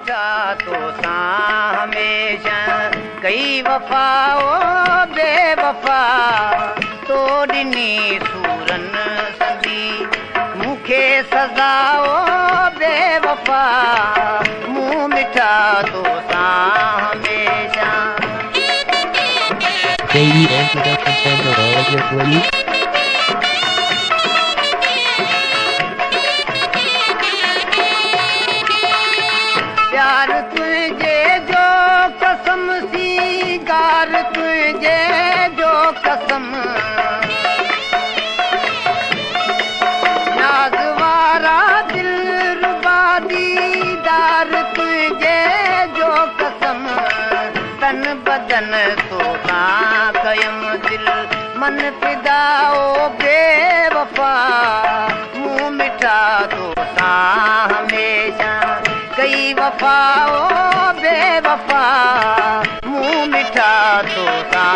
मिठा तो सां हमेशा कई वफ़ा ओ बेवफ़ा तो ॾिनी सूरनि संदी मूंखे सज़ा ओ बेवफ़ा मूं मिठा तो सां हमेशा Baby enter the contender earlier, please. प्यार तुझे जो कसम सी गार तुझे जो कसम नाज़ वारा दिल रुबा दीदार तुझे जो कसम तन बदन तो कयम दिल मन फिदा ओ बेवफ़ा मूं मिठा तो सां हमेशा कई वफ़ा ओ बेवफ़ा मूं मिठा तो सां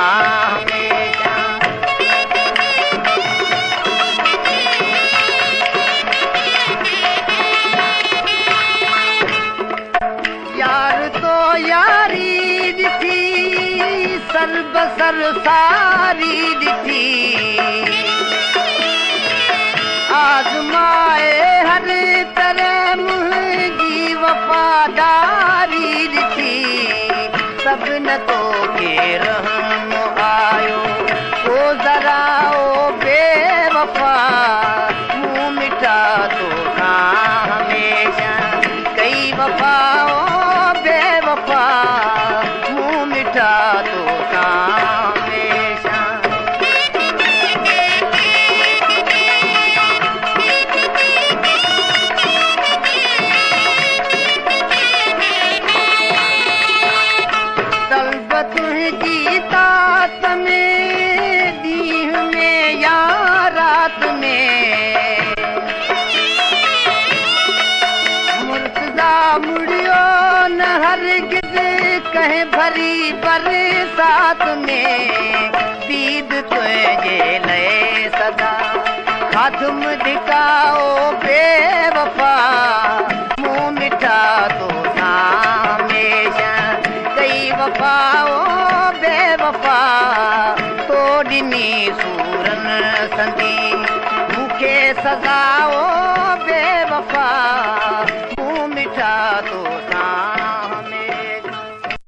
हमेशा यार तो यारी ॾिठी सर बसर सारी ॾिठी आज़माए हर तरह मुंहिंजी वफ़ादारी ॾिठी सभिनि तोखे रहम आयो ओ ज़रा ओ बेवफ़ा मूं मिठा तो सां हमेशा कई वफ़ा ओ बेवफ़ा मूं मिठा तो सां हमेशा तलब तुंहिंजी तात में ॾींहं में या रात में मुर्तज़ा मुड़ियो न हरगिज़ कंहिं भरी बरसात में दीद तुंहिंजे लए सदा खाधुम धिकाओ बेवफ़ा मूं मिठा तो सां हमेशा कई वफ़ा ओ बेवफ़ा तो ॾिनी सूरनि संदी मूंखे सज़ा ओ बेवफ़ा